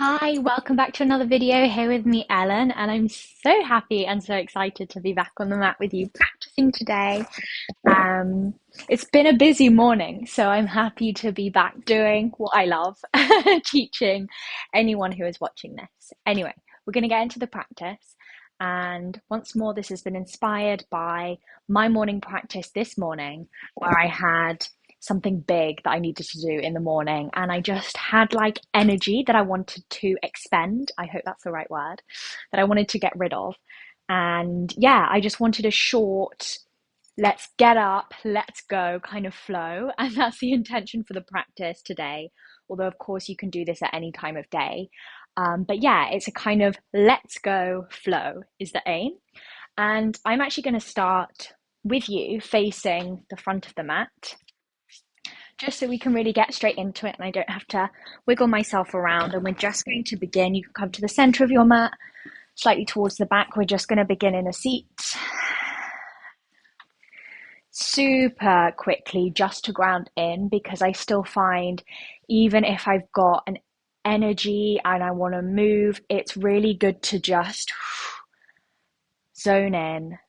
Hi, welcome back to another video here with me, Ellen, and I'm so happy and so excited to be back on the mat with you practicing today. Um, it's been a busy morning, so I'm happy to be back doing what I love, teaching anyone who is watching this. Anyway, we're going to get into the practice, and once more, this has been inspired by my morning practice this morning, where I had something big that I needed to do in the morning. And I just had like energy that I wanted to expend. I hope that's the right word, that I wanted to get rid of. And yeah, I just wanted a short, let's get up, let's go kind of flow. And that's the intention for the practice today. Although, of course, you can do this at any time of day. But yeah, it's a kind of let's go flow is the aim. And I'm actually going to start with you facing the front of the mat just so we can really get straight into it and I don't have to wiggle myself around. And we're just going to begin. You can come to the center of your mat, slightly towards the back. We're just going to begin in a seat. Super quickly, just to ground in, because I still find even if I've got an energy and I want to move, it's really good to just zone in,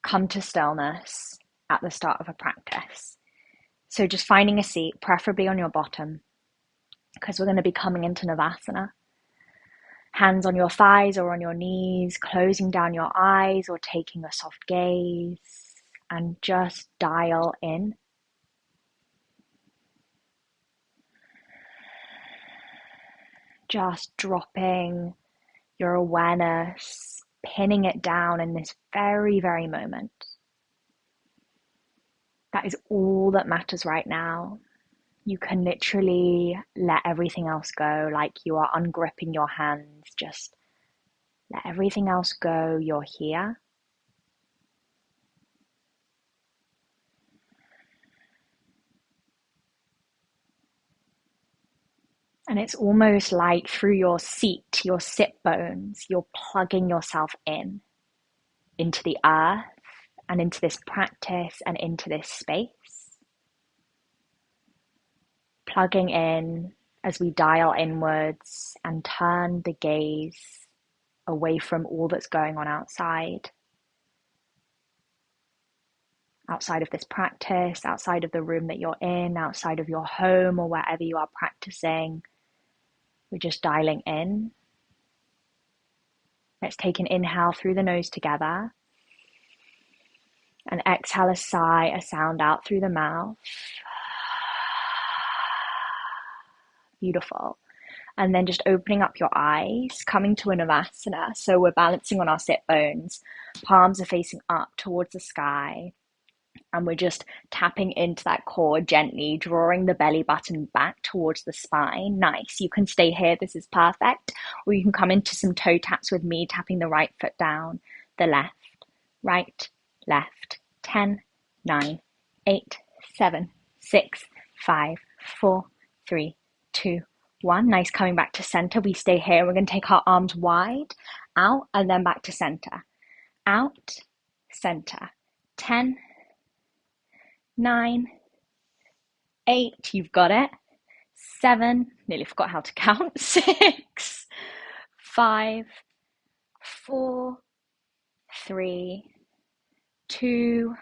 come to stillness at the start of a practice. So just finding a seat, preferably on your bottom, because we're going to be coming into Navasana. Hands on your thighs or on your knees, closing down your eyes or taking a soft gaze, and just dial in. Just dropping your awareness, pinning it down in this very, very moment. That is all that matters right now. You can literally let everything else go, like you are ungripping your hands. Just let everything else go. You're here. And it's almost like through your seat, your sit bones, you're plugging yourself in into the earth and into this practice and into this space. Plugging in as we dial inwards and turn the gaze away from all that's going on outside of this practice, outside of the room that you're in, outside of your home or wherever you are practicing. We're just dialing in. Let's take an inhale through the nose together and exhale a sigh, a sound out through the mouth. Beautiful. And then just opening up your eyes, coming to a Navasana. So we're balancing on our sit bones. Palms are facing up towards the sky. And we're just tapping into that core gently, drawing the belly button back towards the spine. Nice. You can stay here. This is perfect. Or you can come into some toe taps with me, tapping the right foot down, the left, right, left. 10, 9, 8, 7, 6, 5, 4, 3, 2, 1. Nice. Coming back to center. We stay here. We're going to take our arms wide, out, and then back to center. Out, center. 10, 9, 8, you've got it. 7, nearly forgot how to count. 6, 5, 4, 3, 2,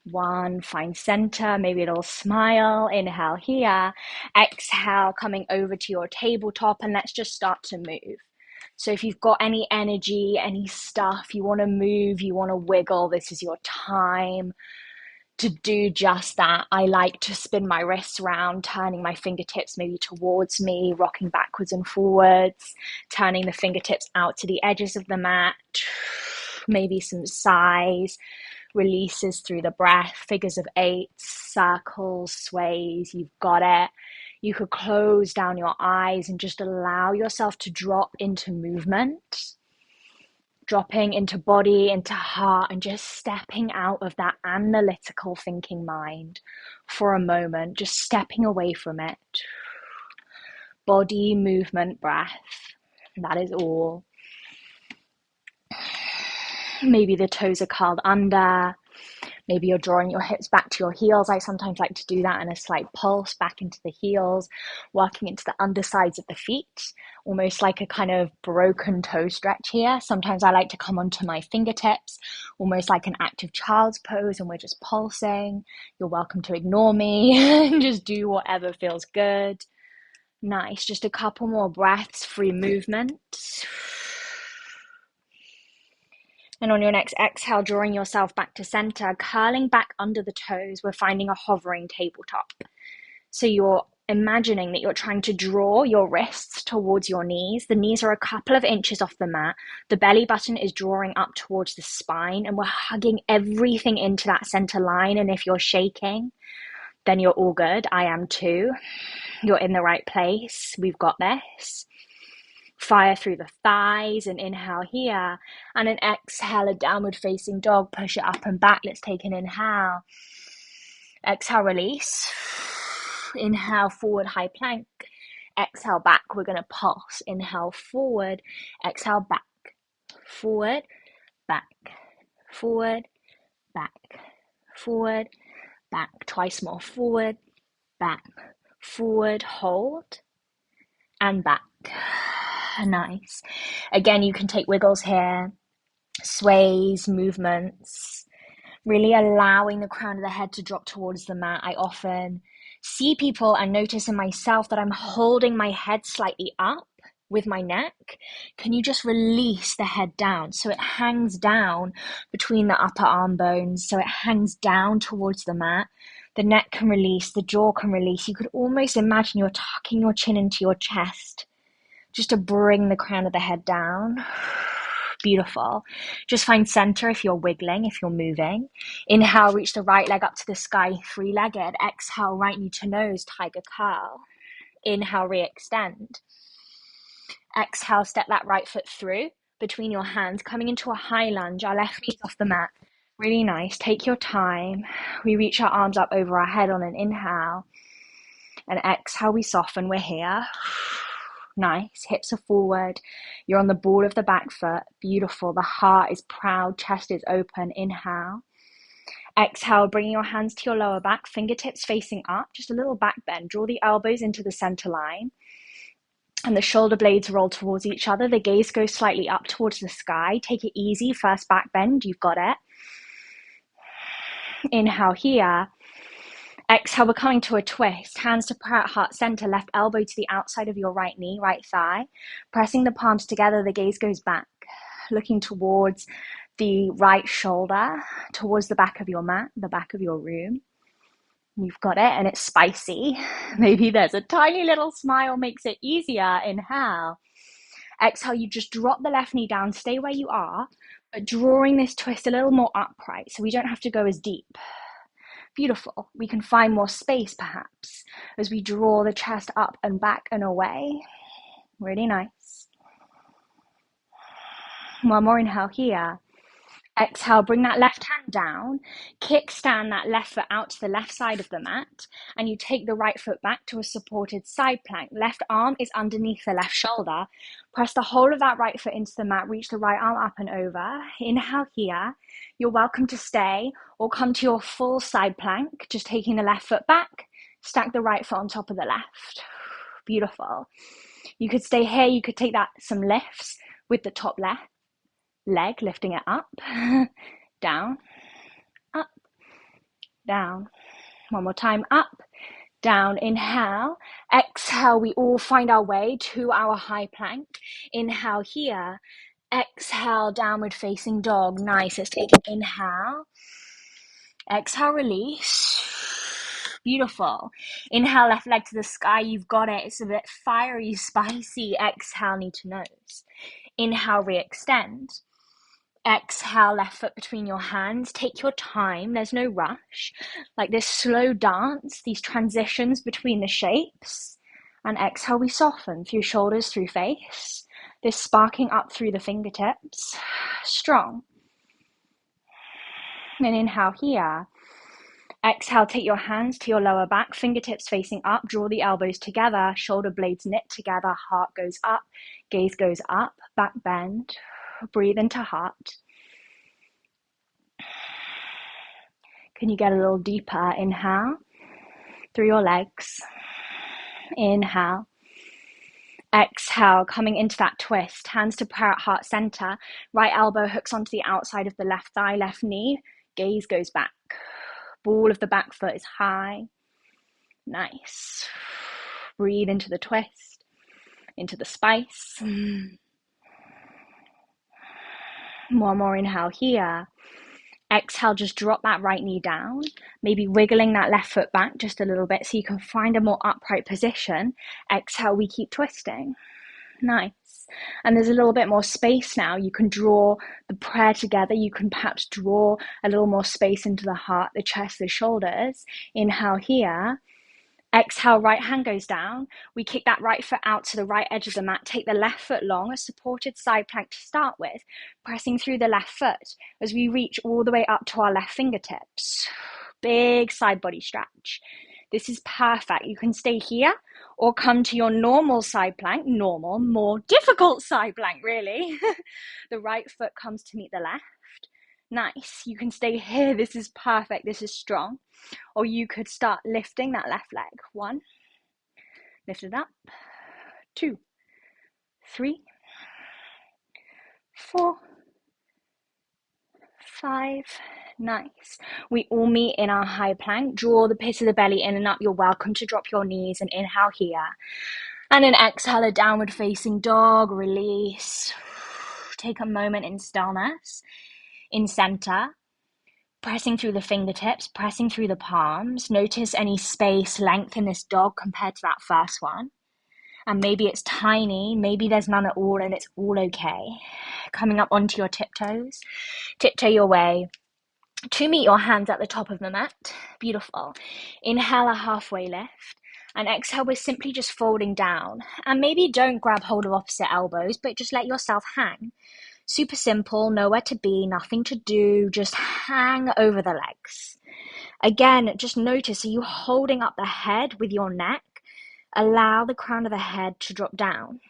1. Find center, maybe a little smile. Inhale here. Exhale, coming over to your tabletop, and let's just start to move. So if you've got any energy, any stuff, you want to move, you want to wiggle, this is your time to do just that. I like to spin my wrists around, turning my fingertips maybe towards me, rocking backwards and forwards, turning the fingertips out to the edges of the mat, maybe some sighs, releases through the breath, figures of 8, circles, sways, you've got it. You could close down your eyes and just allow yourself to drop into movement, dropping into body, into heart, and just stepping out of that analytical thinking mind for a moment, just stepping away from it. Body, movement, breath, that is all. Maybe the toes are curled under, Maybe you're drawing your hips back to your heels. I sometimes like to do that, and a slight pulse back into the heels, working into the undersides of the feet, almost like a kind of broken toe stretch here. Sometimes I like to come onto my fingertips, almost like an active child's pose, and we're just pulsing. You're welcome to ignore me and just do whatever feels good. Nice. Just a couple more breaths, free movement. And on your next exhale, drawing yourself back to center, curling back under the toes, we're finding a hovering tabletop. So you're imagining that you're trying to draw your wrists towards your knees. The knees are a couple of inches off the mat. The belly button is drawing up towards the spine, and we're hugging everything into that center line. And if you're shaking, then you're all good. I am too. You're in the right place. We've got this. Fire through the thighs, and inhale here, and an exhale, a downward facing dog. Push it up and back. Let's take an inhale. Exhale, release. Inhale, forward high plank. Exhale, back. We're going to pulse. Inhale, forward. Exhale, back. Forward, back. Forward, back. Forward, back. Twice more. Forward, back. Forward, hold, and back. Nice. Again, you can take wiggles here, sways, movements, really allowing the crown of the head to drop towards the mat. I often see people and notice in myself that I'm holding my head slightly up with my neck. Can you just release the head down so it hangs down between the upper arm bones, so it hangs down towards the mat? The neck can release, the jaw can release. You could almost imagine you're tucking your chin into your chest, just to bring the crown of the head down. Beautiful. Just find center if you're wiggling, if you're moving. Inhale, reach the right leg up to the sky, three-legged. Exhale, right knee to nose, tiger curl. Inhale, re-extend. Exhale, step that right foot through between your hands, coming into a high lunge. Our left knee's off the mat. Really nice. Take your time. We reach our arms up over our head on an inhale. And exhale, we soften. We're here. Nice. Hips are forward. You're on the ball of the back foot. Beautiful. The heart is proud. Chest is open. Inhale. Exhale, bringing your hands to your lower back. Fingertips facing up. Just a little back bend. Draw the elbows into the center line. And the shoulder blades roll towards each other. The gaze goes slightly up towards the sky. Take it easy. First back bend. You've got it. Inhale here. Exhale, we're coming to a twist. Hands to prayer at heart center, left elbow to the outside of your right knee, right thigh. Pressing the palms together, the gaze goes back, looking towards the right shoulder, towards the back of your mat, the back of your room. You've got it, and it's spicy. Maybe there's a tiny little smile, makes it easier. Inhale. Exhale, you just drop the left knee down, stay where you are, but drawing this twist a little more upright so we don't have to go as deep. Beautiful. We can find more space perhaps as we draw the chest up and back and away. Really nice. One more inhale here. Exhale, bring that left hand down, kickstand that left foot out to the left side of the mat, and you take the right foot back to a supported side plank. Left arm is underneath the left shoulder. Press the whole of that right foot into the mat, reach the right arm up and over. Inhale here. You're welcome to stay or come to your full side plank, just taking the left foot back, stack the right foot on top of the left. Beautiful. You could stay here, you could take that some lifts with the top left leg, lifting it up, down, up, down. One more time, up, down. Inhale. Exhale, we all find our way to our high plank. Inhale here. Exhale, downward facing dog. Nice. Let's take an inhale. Exhale, release. Beautiful. Inhale, left leg to the sky. You've got it. It's a bit fiery, spicy. Exhale, knee to nose. Inhale, re-extend. Exhale, left foot between your hands. Take your time. There's no rush. Like this slow dance, these transitions between the shapes. And exhale, we soften through shoulders, through face. This sparking up through the fingertips. Strong. And inhale here. Exhale, take your hands to your lower back, fingertips facing up. Draw the elbows together, shoulder blades knit together. Heart goes up, gaze goes up, back bend. Breathe into heart. Can you get a little deeper? Inhale through your legs. Inhale. Exhale, coming into that twist. Hands to prayer at heart center. Right elbow hooks onto the outside of the left thigh, left knee. Gaze goes back. Ball of the back foot is high. Nice. Breathe into the twist, into the spice. One more inhale here. Exhale, just drop that right knee down, maybe wiggling that left foot back just a little bit so you can find a more upright position. Exhale, we keep twisting. Nice. And there's a little bit more space now. You can draw the prayer together. You can perhaps draw a little more space into the heart, the chest, the shoulders. Inhale here. Exhale, right hand goes down. We kick that right foot out to the right edge of the mat. Take the left foot long, a supported side plank to start with, pressing through the left foot as we reach all the way up to our left fingertips. Big side body stretch. This is perfect. You can stay here or come to your normal side plank, more difficult side plank, really. The right foot comes to meet the left. Nice. You can stay here. This is perfect. This is strong. Or you could start lifting that left leg. 1, lift it up. 2, 3, 4, 5. Nice. We all meet in our high plank. Draw the pit of the belly in and up. You're welcome to drop your knees and inhale here. And then exhale, a downward facing dog. Release. Take a moment in stillness, in center. Pressing through the fingertips, pressing through the palms. Notice any space, length in this dog compared to that first one. And maybe it's tiny, maybe there's none at all, and it's all okay. Coming up onto your tiptoes. Tiptoe your way to meet your hands at the top of the mat. Beautiful. Inhale a halfway lift. And exhale, we're simply just folding down. And maybe don't grab hold of opposite elbows, but just let yourself hang. Super simple, nowhere to be, nothing to do, just hang over the legs. Again, just notice, are you holding up the head with your neck? Allow the crown of the head to drop down,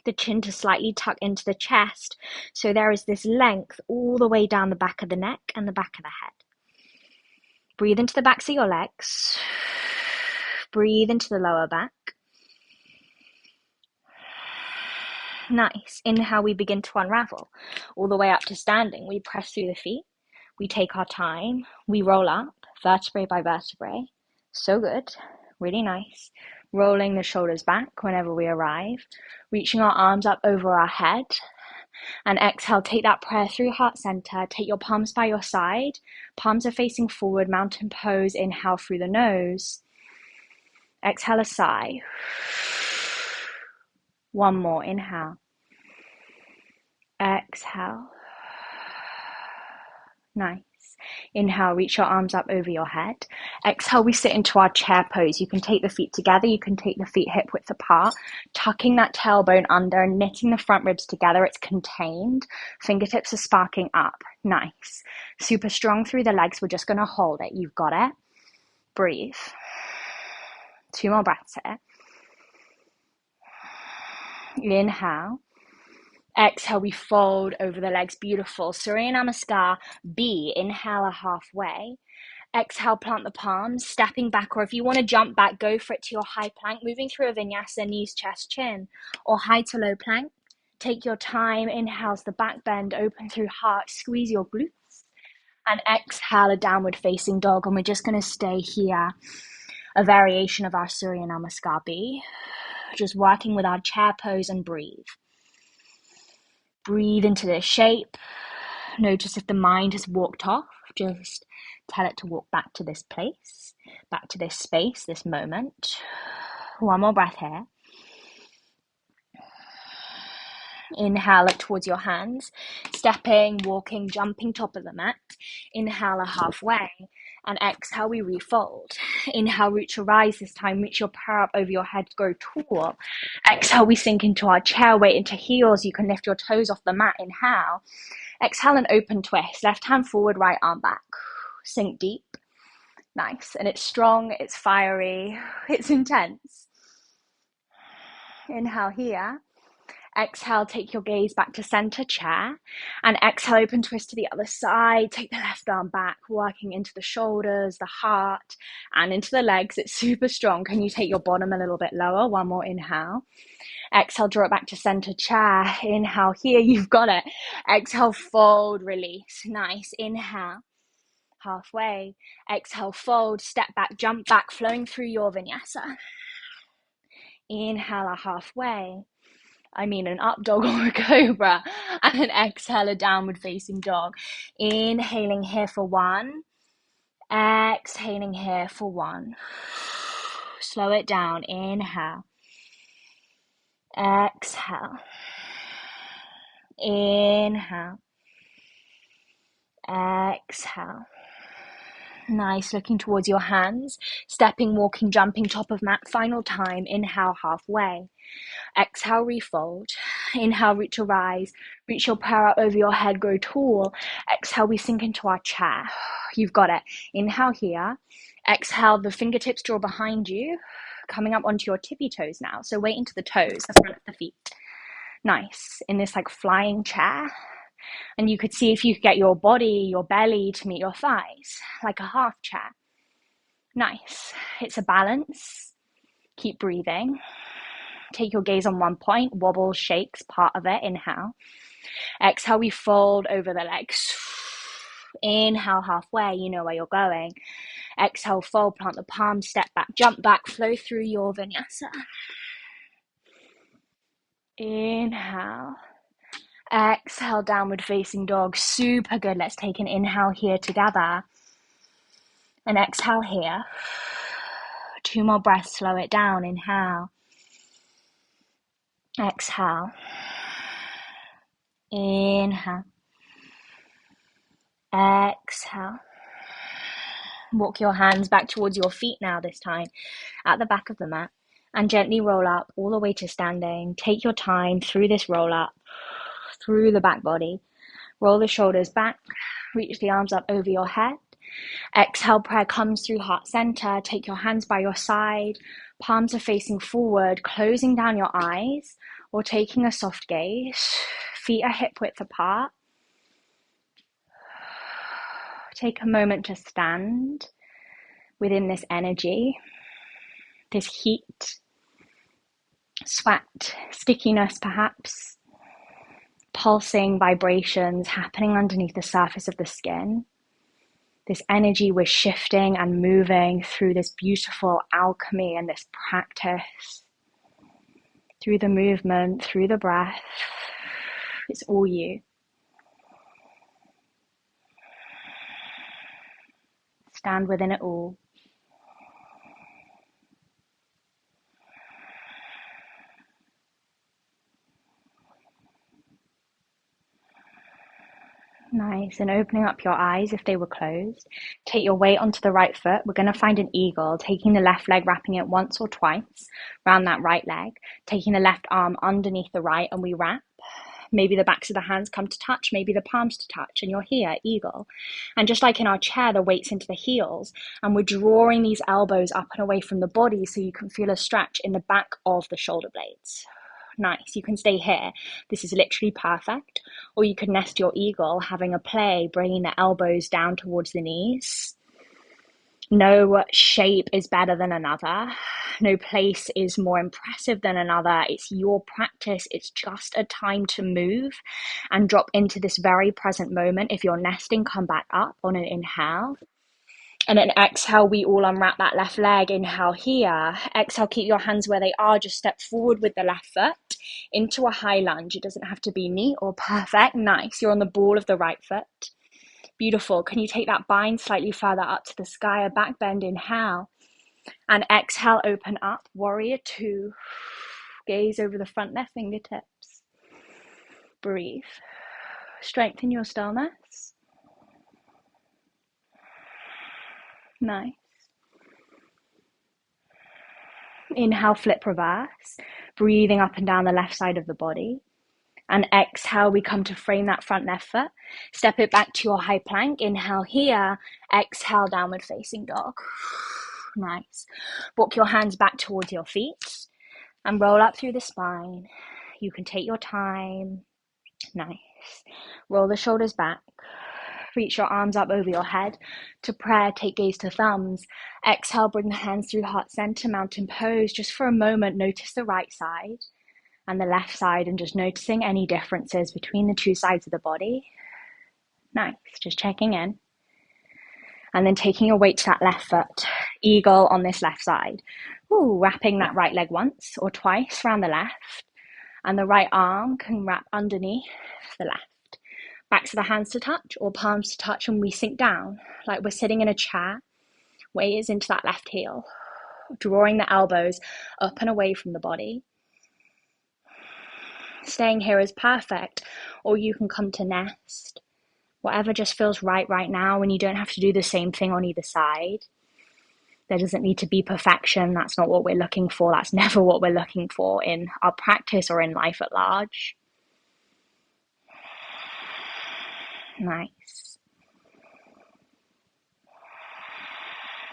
the chin to slightly tuck into the chest, so there is this length all the way down the back of the neck and the back of the head. Breathe into the backs of your legs. Breathe into the lower back. Nice. Inhale, we begin to unravel all the way up to standing. We press through the feet. We take our time. We roll up vertebrae by vertebrae. So good. Really nice. Rolling the shoulders back whenever we arrive. Reaching our arms up over our head. And exhale, take that prayer through heart center. Take your palms by your side. Palms are facing forward. Mountain pose. Inhale through the nose. Exhale a sigh. One more. Inhale. Exhale. Nice. Inhale, reach your arms up over your head. Exhale, we sit into our chair pose. You can take the feet together. You can take the feet hip width apart, tucking that tailbone under and knitting the front ribs together. It's contained. Fingertips are sparking up. Nice. Super strong through the legs. We're just going to hold it. You've got it. Breathe. 2 more breaths here. Inhale. Exhale, we fold over the legs. Beautiful. Surya Namaskar B. Inhale a halfway. Exhale, plant the palms, stepping back, or if you want to jump back, go for it to your high plank, moving through a vinyasa, knees, chest, chin, or high to low plank. Take your time. Inhales the back bend, open through heart, squeeze your glutes. And exhale, a downward facing dog. And we're just going to stay here, a variation of our Surya Namaskar B. Just working with our chair pose and breathe. Breathe into this shape. Notice if the mind has walked off, just tell it to walk back to this place, back to this space, this moment. One more breath here. Inhale it towards your hands, stepping, walking, jumping top of the mat. Inhale a halfway, and exhale, we refold. Inhale, reach your rise this time, reach your power up over your head, go tall. Exhale, we sink into our chair, weight into heels. You can lift your toes off the mat. Inhale. Exhale and open twist. Left hand forward, right arm back. Sink deep. Nice. And it's strong, it's fiery, it's intense. Inhale here. Exhale, take your gaze back to center chair. And exhale, open twist to the other side. Take the left arm back, working into the shoulders, the heart, and into the legs. It's super strong. Can you take your bottom a little bit lower? One more inhale. Exhale, draw it back to center chair. Inhale here, you've got it. Exhale, fold, release. Nice. Inhale, halfway. Exhale, fold, step back, jump back, flowing through your vinyasa. Inhale, a halfway. An up dog or a cobra. And then exhale, a downward facing dog. Inhaling here for 1. Exhaling here for 1. Slow it down. Inhale. Exhale. Inhale. Exhale. Nice. Looking towards your hands. Stepping, walking, jumping, top of mat. Final time. Inhale, halfway. Exhale, refold. Inhale, root to rise. Reach your prayer out over your head, grow tall. Exhale, we sink into our chair. You've got it. Inhale here. Exhale, the fingertips draw behind you, coming up onto your tippy toes now. So weight into the toes, the front of the feet. Nice. In this like flying chair. And you could see if you could get your body, your belly to meet your thighs, like a half chair. Nice. It's a balance. Keep breathing. Take your gaze on one point, wobble, shakes, part of it. Inhale. Exhale, we fold over the legs. Inhale, halfway, you know where you're going. Exhale, fold, plant the palms, step back, jump back, flow through your vinyasa. Inhale. Exhale, downward facing dog. Super good. Let's take an inhale here together. And exhale here. 2 more breaths, slow it down. Inhale. Exhale. Inhale. Exhale. Walk your hands back towards your feet now this time, at the back of the mat, and gently roll up all the way to standing. Take your time through this roll up, through the back body. Roll the shoulders back, reach the arms up over your head. Exhale, prayer comes through heart center. Take your hands by your side, palms are facing forward, closing down your eyes, or taking a soft gaze. Feet are hip width apart. Take a moment to stand within this energy, this heat, sweat, stickiness perhaps, pulsing vibrations happening underneath the surface of the skin. This energy we're shifting and moving through this beautiful alchemy and this practice, through the movement, through the breath. It's all you. Stand within it all. Nice. And opening up your eyes if they were closed. Take your weight onto the right foot. We're going to find an eagle, taking the left leg, wrapping it once or twice around that right leg, taking the left arm underneath the right, and we wrap. Maybe the backs of the hands come to touch, maybe the palms to touch, and you're here, eagle. And just like in our chair, the weight's into the heels, and we're drawing these elbows up and away from the body so you can feel a stretch in the back of the shoulder blades. Nice. You can stay here. This is literally perfect. Or you could nest your eagle, having a play, bringing the elbows down towards the knees. No shape is better than another. No place is more impressive than another. It's your practice. It's just a time to move and drop into this very present moment. If you're nesting, come back up on an inhale. And then exhale, we all unwrap that left leg. Inhale here. Exhale, keep your hands where they are. Just step forward with the left foot into a high lunge. It doesn't have to be neat or perfect. Nice. You're on the ball of the right foot. Beautiful. Can you take that bind slightly further up to the sky? A back bend, inhale. And exhale, open up. Warrior 2. Gaze over the front left fingertips. Breathe. Strengthen your stillness. Nice. Inhale, flip reverse. Breathing up and down the left side of the body. And exhale, we come to frame that front left foot. Step it back to your high plank. Inhale here. Exhale, downward facing dog. Nice. Walk your hands back towards your feet and roll up through the spine. You can take your time. Nice. Roll the shoulders back. Reach your arms up over your head. To prayer, take gaze to thumbs. Exhale, bring the hands through heart center, mountain pose. Just for a moment, notice the right side and the left side and just noticing any differences between the two sides of the body. Nice, just checking in. And then taking your weight to that left foot. Eagle on this left side. Ooh, wrapping that right leg once or twice around the left. And the right arm can wrap underneath the left. Backs of the hands to touch or palms to touch, and we sink down like we're sitting in a chair. Weight is into that left heel. Drawing the elbows up and away from the body. Staying here is perfect, or you can come to nest. Whatever just feels right now, and you don't have to do the same thing on either side. There doesn't need to be perfection. That's not what we're looking for. That's never what we're looking for in our practice or in life at large. Nice.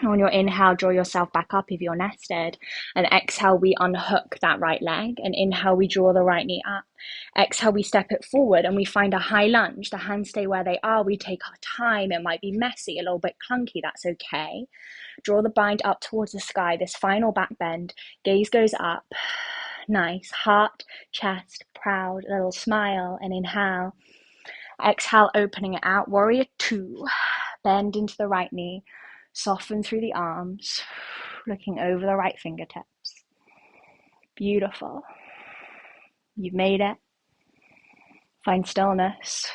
On your inhale, draw yourself back up if you're nested. And exhale, we unhook that right leg. And inhale, we draw the right knee up. Exhale, we step it forward and we find a high lunge. The hands stay where they are. We take our time. It might be messy, a little bit clunky. That's okay. Draw the bind up towards the sky. This final back bend. Gaze goes up. Nice. Heart, chest, proud, little smile. And inhale. Exhale, opening it out. Warrior two. Bend into the right knee. Soften through the arms. Looking over the right fingertips. Beautiful. You've made it. Find stillness.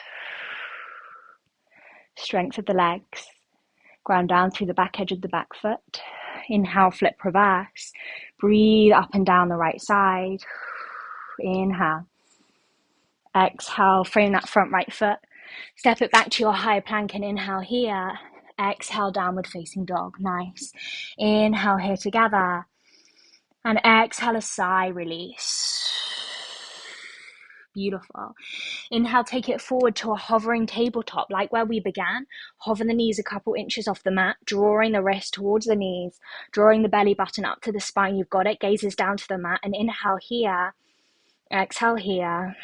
Strength of the legs. Ground down through the back edge of the back foot. Inhale, flip reverse. Breathe up and down the right side. Inhale. Exhale, frame that front right foot. Step it back to your high plank and inhale here. Exhale, downward facing dog. Nice. Inhale here together. And exhale, a sigh, release. Beautiful. Inhale, take it forward to a hovering tabletop, like where we began. Hover the knees a couple inches off the mat, drawing the wrist towards the knees, drawing the belly button up to the spine. You've got it. Gazes down to the mat. And inhale here. Exhale here.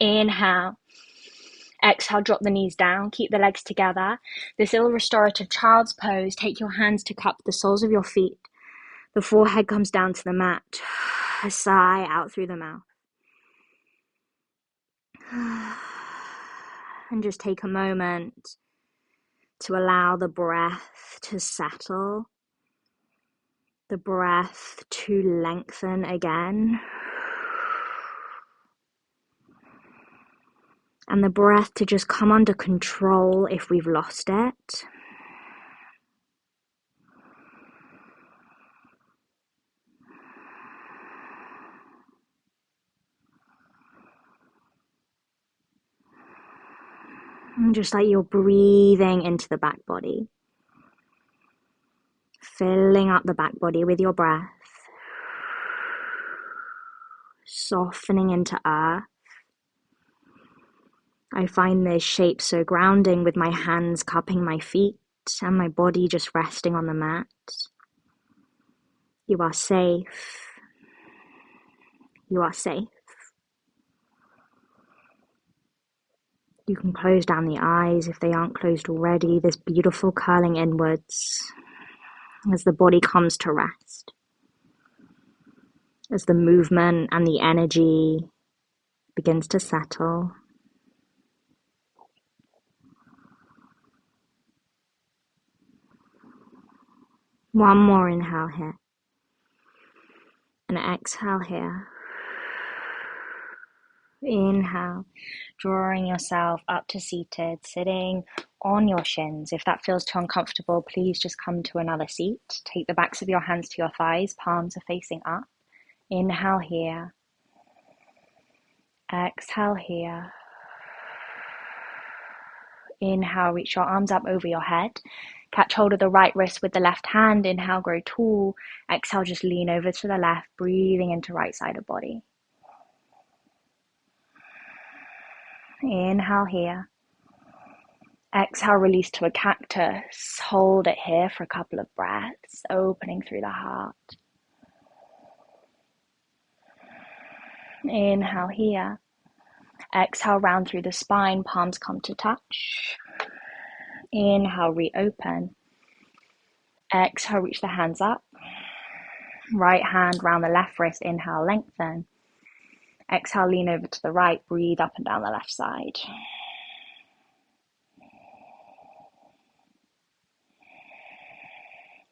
Inhale. Exhale, drop the knees down. Keep the legs together. This little restorative child's pose. Take your hands to cup the soles of your feet. The forehead comes down to the mat. A sigh out through the mouth. And just take a moment to allow the breath to settle, the breath to lengthen again, and the breath to just come under control if we've lost it. And just like you're breathing into the back body, filling up the back body with your breath, softening into earth. I find this shape so grounding with my hands cupping my feet and my body just resting on the mat. You are safe. You are safe. You can close down the eyes if they aren't closed already. This beautiful curling inwards as the body comes to rest. As the movement and the energy begins to settle. One more inhale here. And exhale here. Inhale, drawing yourself up to seated, sitting on your shins. If that feels too uncomfortable, please just come to another seat. Take the backs of your hands to your thighs, palms are facing up. Inhale here. Exhale here. Inhale, reach your arms up over your head. Catch hold of the right wrist with the left hand. Inhale, grow tall. Exhale, just lean over to the left, breathing into right side of body. Inhale here. Exhale, release to a cactus. Hold it here for a couple of breaths, opening through the heart. Inhale here. Exhale, round through the spine, palms come to touch. Inhale, reopen. Exhale, reach the hands up. Right hand round the left wrist, inhale, lengthen. Exhale, lean over to the right, breathe up and down the left side.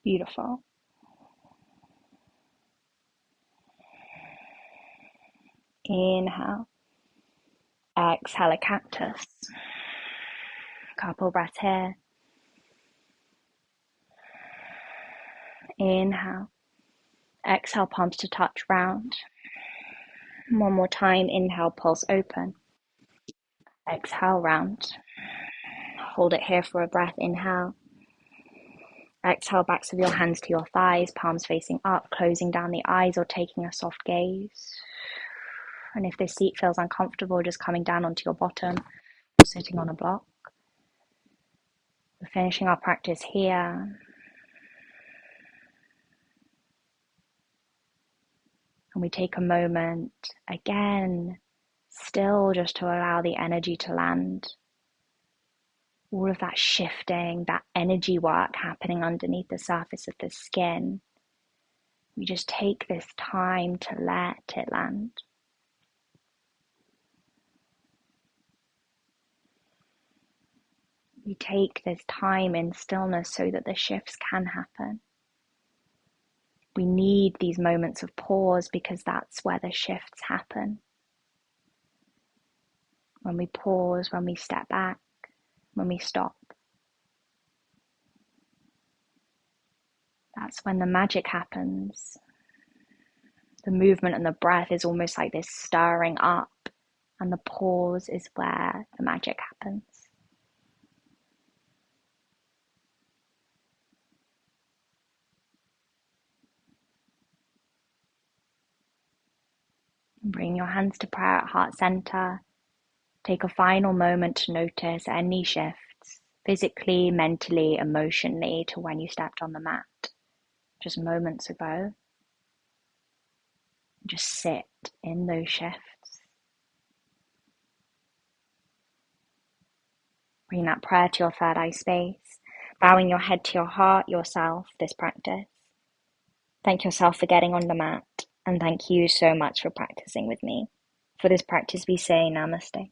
Beautiful. Inhale. Exhale, a cactus. Couple breaths here. Inhale. Exhale, palms to touch, round. One more time, inhale, pulse open. Exhale, round. Hold it here for a breath, inhale. Exhale, backs of your hands to your thighs, palms facing up, closing down the eyes or taking a soft gaze. And if this seat feels uncomfortable, just coming down onto your bottom or sitting on a block. We're finishing our practice here. And we take a moment, again, still just to allow the energy to land. All of that shifting, that energy work happening underneath the surface of the skin. We just take this time to let it land. We take this time in stillness so that the shifts can happen. We need these moments of pause because that's where the shifts happen. When we pause, when we step back, when we stop. That's when the magic happens. The movement and the breath is almost like this stirring up, and the pause is where the magic happens. Bring your hands to prayer at heart center. Take a final moment to notice any shifts, physically, mentally, emotionally, to when you stepped on the mat just moments ago. Just sit in those shifts. Bring that prayer to your third eye space, bowing your head to your heart, yourself, this practice. Thank yourself for getting on the mat, and thank you so much for practicing with me. For this practice, we say namaste.